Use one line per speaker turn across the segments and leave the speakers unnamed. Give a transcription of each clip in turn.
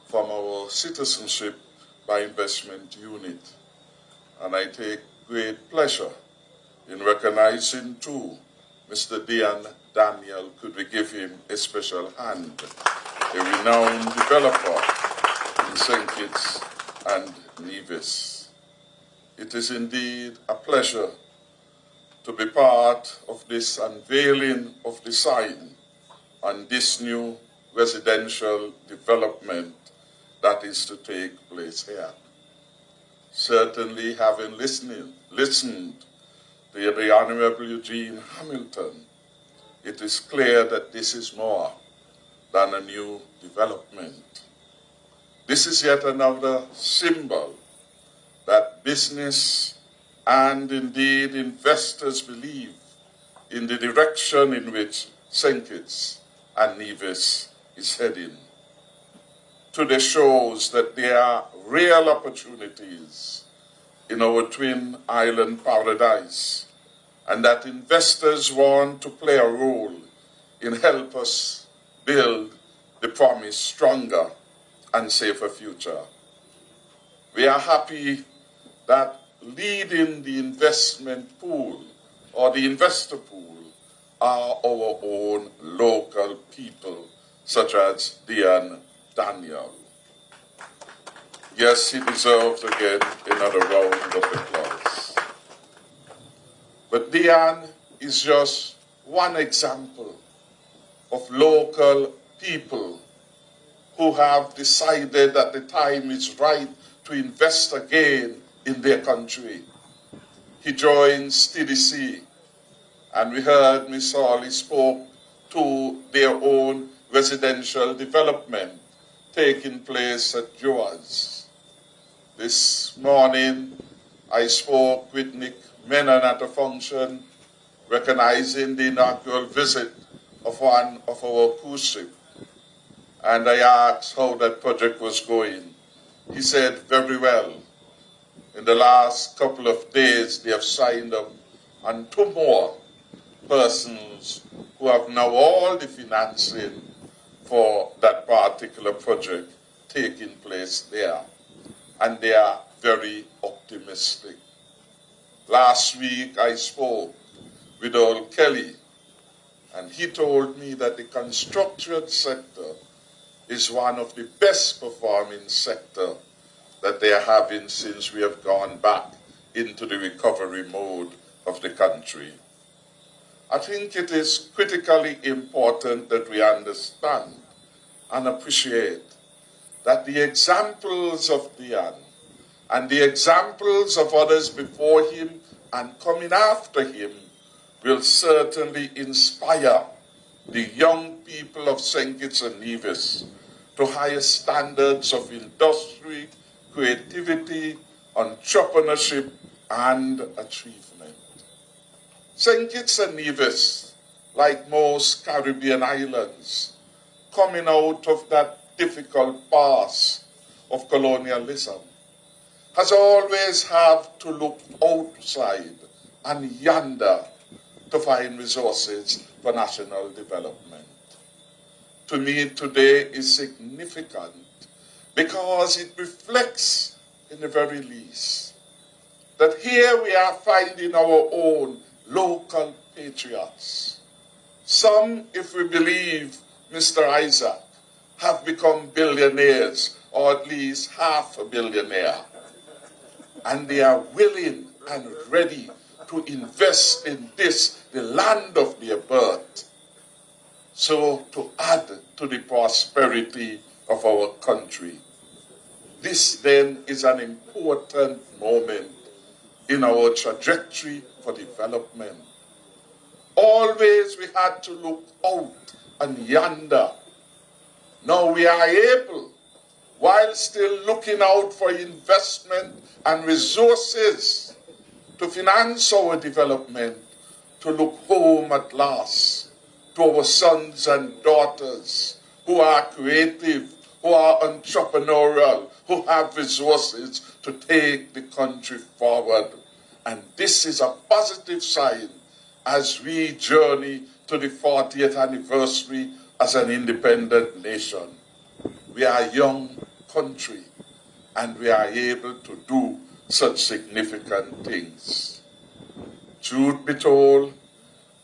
from our Citizenship by Investment Unit. And I take great pleasure in recognizing too Mr. Deon Daniel. Could we give him a special hand? A renowned developer in St. Kitts and Nevis. It is indeed a pleasure to be part of this unveiling of the sign on this new residential development that is to take place here. Certainly, having listened to the Honorable Eugene Hamilton, it is clear that this is more than a new development. This is yet another symbol that business and indeed investors believe in the direction in which St. Kitts and Nevis is heading. Today shows that there are real opportunities in our twin island paradise, and that investors want to play a role in help us build the promised stronger and safer future. We are happy that leading the investment pool or the investor pool are our own local people, such as Deon Daniel. Yes, he deserves again another round of applause. But Deon is just one example of local people who have decided that the time is right to invest again in their country. He joined TDC, and we heard Ms. Hawley spoke to their own residential development taking place at Joas. This morning, I spoke with Nick Menon at a function recognizing the inaugural visit of one of our cruise ships. And I asked how that project was going. He said, very well. In the last couple of days, they have signed up on 2 more persons who have now all the financing for that particular project taking place there. And they are very optimistic. Last week, I spoke with old Kelly, and he told me that the construction sector is one of the best performing sector that they are having since we have gone back into the recovery mode of the country. I think it is critically important that we understand and appreciate that the examples of Deon and the examples of others before him and coming after him will certainly inspire the young people of St. Kitts and Nevis to higher standards of industry, creativity, entrepreneurship, and achievement. St. Kitts and Nevis, like most Caribbean islands, coming out of that difficult past of colonialism, has always had to look outside and yonder to find resources for national development. To me, today is significant because it reflects, in the very least, that here we are finding our own local patriots. Some, if we believe Mr. Isaac, have become billionaires, or at least half a billionaire. And they are willing and ready to invest in this, the land of their birth, so to add to the prosperity of our country. This then is an important moment in our trajectory for development. Always we had to look out and yonder. Now we are able, while still looking out for investment and resources to finance our development, to look home at last to our sons and daughters who are creative, who are entrepreneurial, who have resources to take the country forward. And this is a positive sign as we journey to the 40th anniversary as an independent nation. We are young country, and we are able to do such significant things. Truth be told,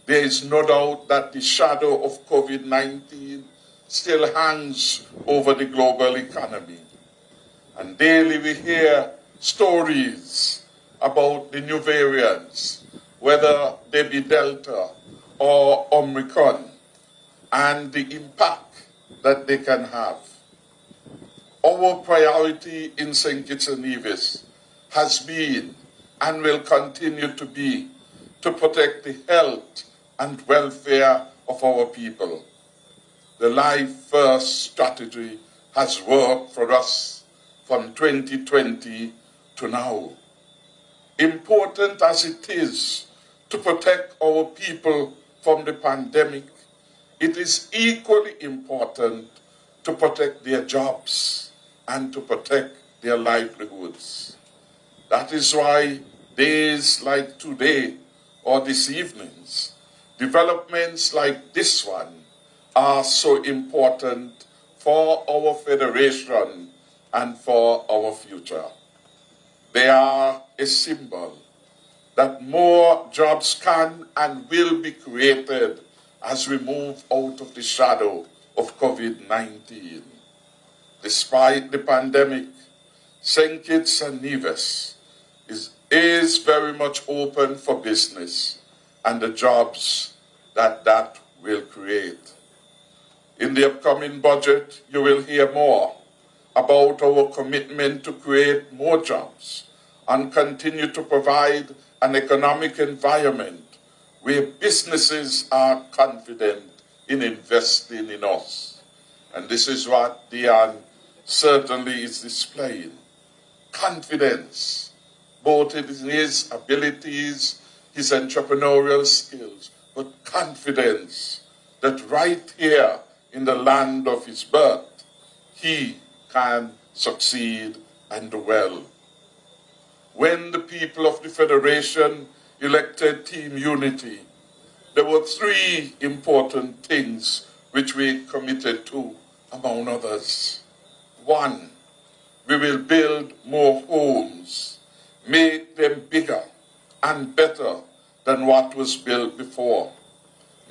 there is no doubt that the shadow of COVID-19 still hangs over the global economy. And daily we hear stories about the new variants, whether they be Delta or Omicron, and the impact that they can have. Our priority in St. Kitts and Nevis has been and will continue to be to protect the health and welfare of our people. The Life First strategy has worked for us from 2020 to now. Important as it is to protect our people from the pandemic, it is equally important to protect their jobs and to protect their livelihoods. That is why days like today or this evening's developments like this one are so important for our federation and for our future. They are a symbol that more jobs can and will be created as we move out of the shadow of COVID-19. Despite the pandemic, St. Kitts and Nevis is very much open for business and the jobs that will create. In the upcoming budget, you will hear more about our commitment to create more jobs and continue to provide an economic environment where businesses are confident in investing in us. And this is what Deon certainly is displaying. Confidence, both in his abilities, his entrepreneurial skills, but confidence that right here in the land of his birth, he can succeed and do well. When the people of the Federation elected Team Unity, there were three important things which we committed to, among others. One, we will build more homes, make them bigger and better than what was built before.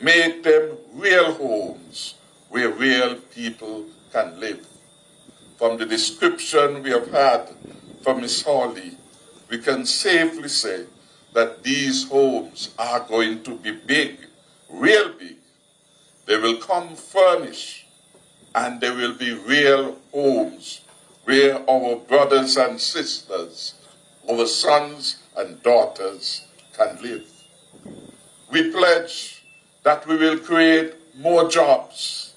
Make them real homes where real people can live. From the description we have had from Ms. Hawley, we can safely say that these homes are going to be big, real big. They will come furnished, and they will be real homes where our brothers and sisters, our sons and daughters can live. We pledge that we will create more jobs,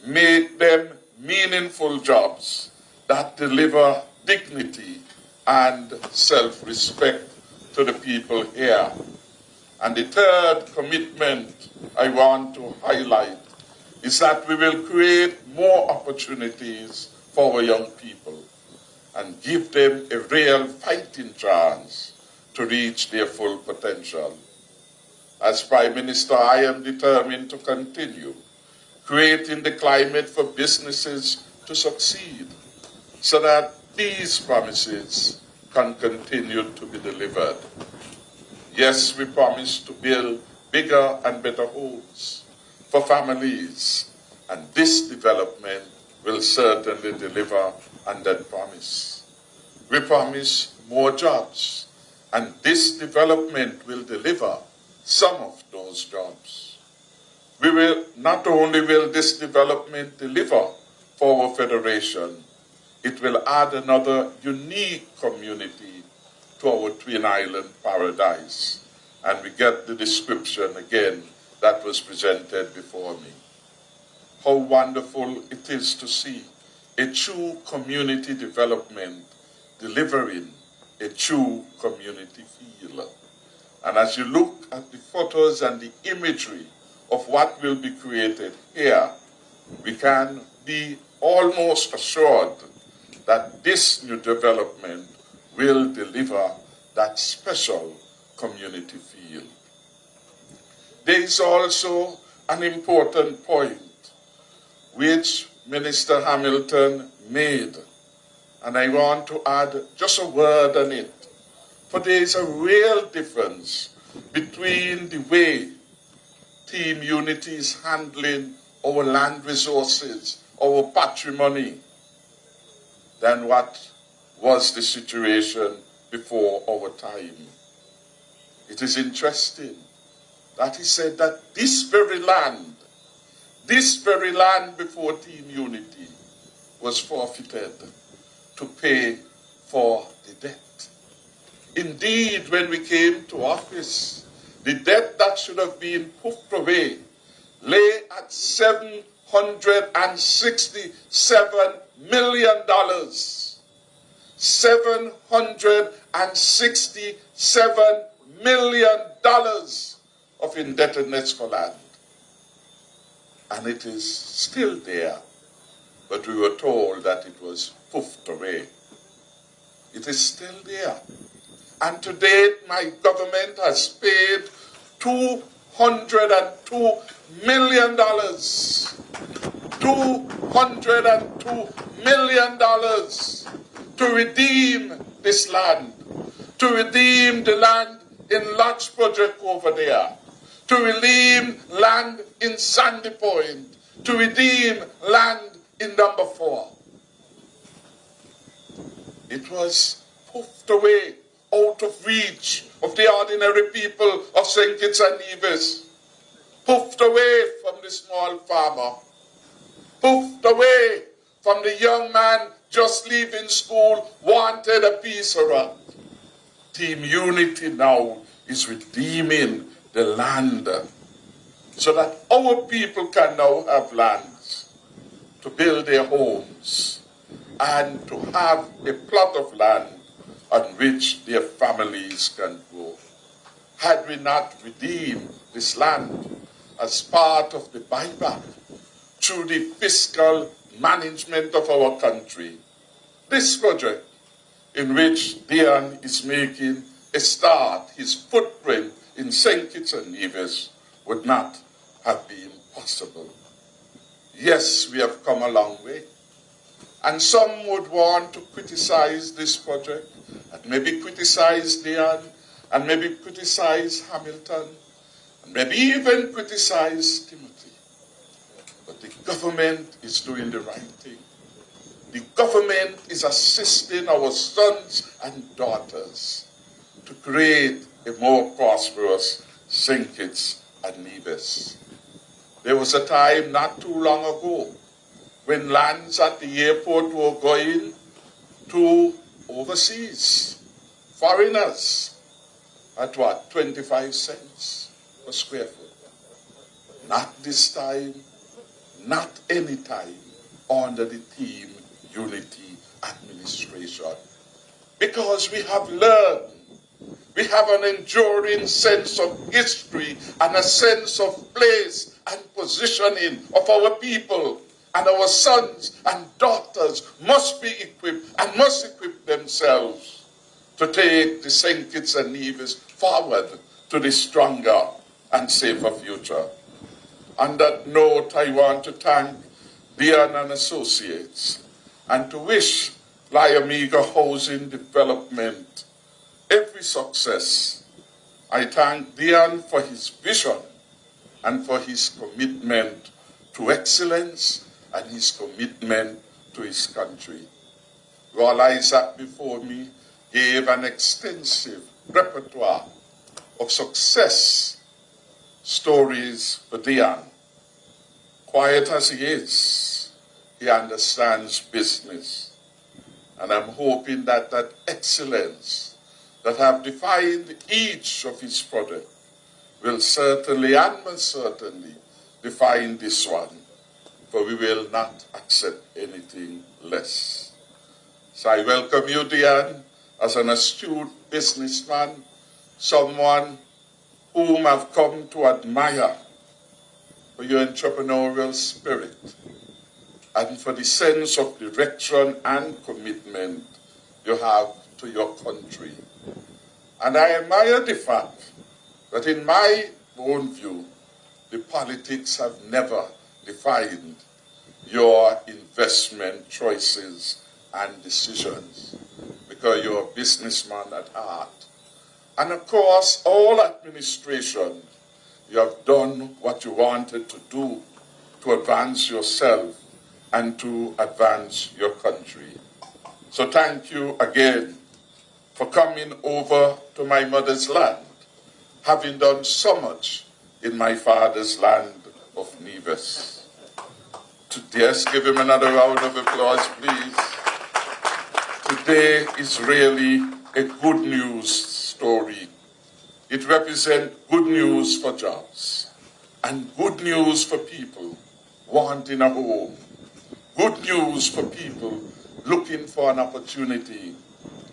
make them meaningful jobs that deliver dignity and self-respect to the people here. And the third commitment I want to highlight is that we will create more opportunities for our young people and give them a real fighting chance to reach their full potential. As Prime Minister, I am determined to continue creating the climate for businesses to succeed so that these promises can continue to be delivered. Yes, we promise to build bigger and better homes for families, and this development will certainly deliver on that promise. We promise more jobs, and this development will deliver some of those jobs. We will not only will this development deliver for our federation, it will add another unique community to our Twin Island paradise. And we get the description again that was presented before me. How wonderful it is to see a true community development delivering a true community feel. And as you look at the photos and the imagery of what will be created here, we can be almost assured that this new development will deliver that special community feel. There is also an important point which Minister Hamilton made And I want to add just a word on it. For there is a real difference between the way Team Unity is handling our land resources, our patrimony, than what was the situation before our time. It is interesting that he said that this very land before Team Unity was forfeited to pay for the debt. Indeed, when we came to office, the debt that should have been poofed away lay at $767 million. $767 million of indebtedness for land. And it is still there, but we were told that it was poofed away. It is still there. And to date, my government has paid $202 million. $202 million to redeem this land, to redeem the land in Lodge Project over there, to redeem land in Sandy Point, to redeem land in number 4. It was poofed away out of reach of the ordinary people of St. Kitts and Nevis, poofed away from the small farmer, poofed away from the young man just leaving school, wanted a piece of rock. Team Unity now is redeeming the land so that our people can now have lands to build their homes and to have a plot of land on which their families can grow. Had we not redeemed this land as part of the buyback through the fiscal management of our country, this project in which Deon is making a start, his footprint in St. Kitts and Nevis, would not have been possible. Yes, we have come a long way. And some would want to criticize this project, and maybe criticize Deon, and maybe criticize Hamilton, and maybe even criticize Timothy. But the government is doing the right thing. The government is assisting our sons and daughters to create a more prosperous St. Kitts and Nevis. There was a time not too long ago when lands at the airport were going to overseas, foreigners, at what, 25 cents per square foot. Not this time, not any time under the Team Unity administration. Because we have learned, we have an enduring sense of history and a sense of place and positioning of our people. And our sons and daughters must be equipped and must equip themselves to take the St. Kitts and Nevis forward to the stronger and safer future. On that note, I want to thank Deon and Associates and to wish LIAMUIGA Housing Development every success. I thank Deon for his vision and for his commitment to excellence and his commitment to his country. Royal Isaac before me gave an extensive repertoire of success stories for Deon. Quiet as he is, he understands business. And I'm hoping that that excellence that have defined each of his projects will certainly and most certainly define this one. For we will not accept anything less. So I welcome you, Deon, as an astute businessman, someone whom I've come to admire for your entrepreneurial spirit and for the sense of direction and commitment you have to your country. And I admire the fact that in my own view, the politics have never defined your investment choices and decisions, because you're a businessman at heart. And of course, all administration, you have done what you wanted to do to advance yourself and to advance your country. So thank you again for coming over to my mother's land, having done so much in my father's land of Nevis. Yes, give him another round of applause, please. Today is really a good news story. It represents good news for jobs and good news for people wanting a home. Good news for people looking for an opportunity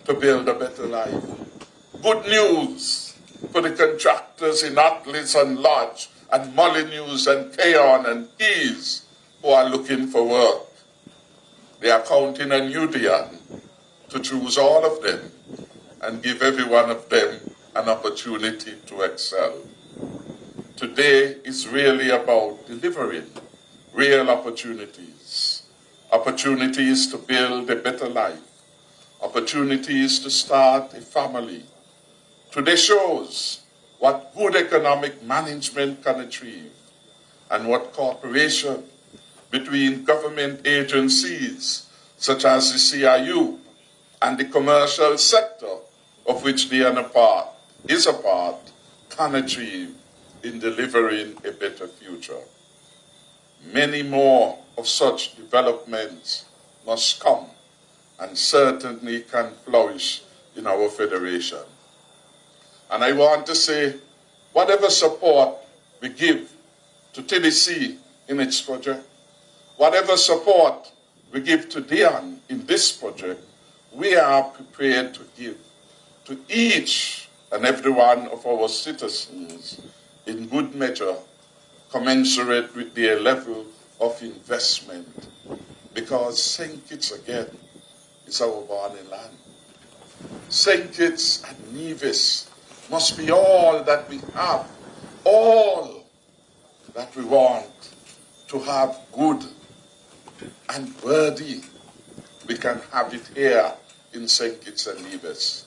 to build a better life. Good news for the contractors in Atlas and Lodge and Molyneux and Keon and Keys who are looking for work. They are counting on you, Deon, to choose all of them and give every one of them an opportunity to excel. Today is really about delivering real opportunities. Opportunities to build a better life. Opportunities to start a family. Today shows what good economic management can achieve and what cooperation between government agencies such as the CIU and the commercial sector of which they are is a part can achieve in delivering a better future. Many more of such developments must come and certainly can flourish in our federation. And I want to say, whatever support we give to Tennessee in its project, whatever support we give to Deon in this project, we are prepared to give to each and every one of our citizens in good measure, commensurate with their level of investment. Because St. Kitts again is our born land. St. Kitts and Nevis must be all that we have, all that we want to have good and worthy. We can have it here in St. Kitts and Nevis.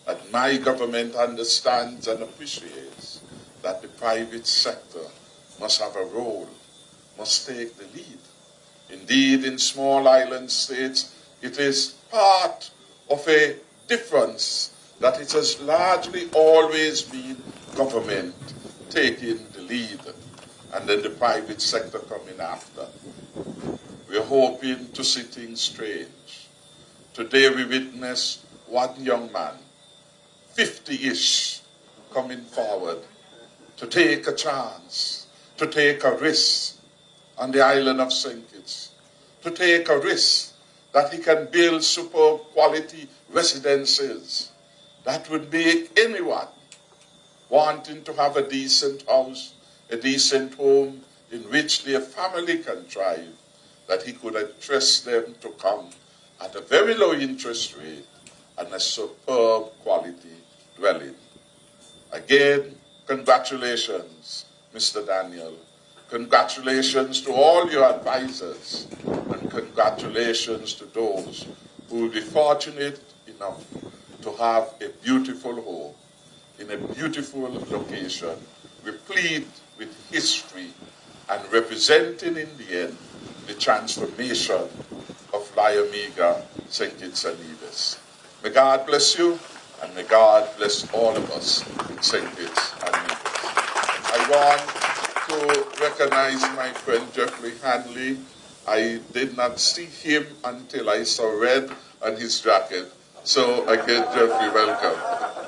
And my government understands and appreciates that the private sector must have a role, must take the lead. Indeed, in small island states, it is part of a difference that it has largely always been government taking the lead and then the private sector coming after. We're hoping to see things strange. Today we witness one young man, 50-ish, coming forward to take a chance, to take a risk on the island of St. Kitts, to take a risk that he can build superb quality residences that would make anyone wanting to have a decent house, a decent home in which their family can thrive, that he could interest them to come at a very low interest rate and a superb quality dwelling. Again, congratulations, Mr. Daniel. Congratulations to all your advisors, and congratulations to those who will be fortunate enough to have a beautiful home in a beautiful location, replete with history and representing in the end the transformation of LIAMUIGA, St. Kitts and Nevis. May God bless you, and may God bless all of us in St. Kitts and Nevis. I want to recognize my friend Jeffrey Hanley. I did not see him until I saw red on his jacket. So again, Jeffrey, welcome.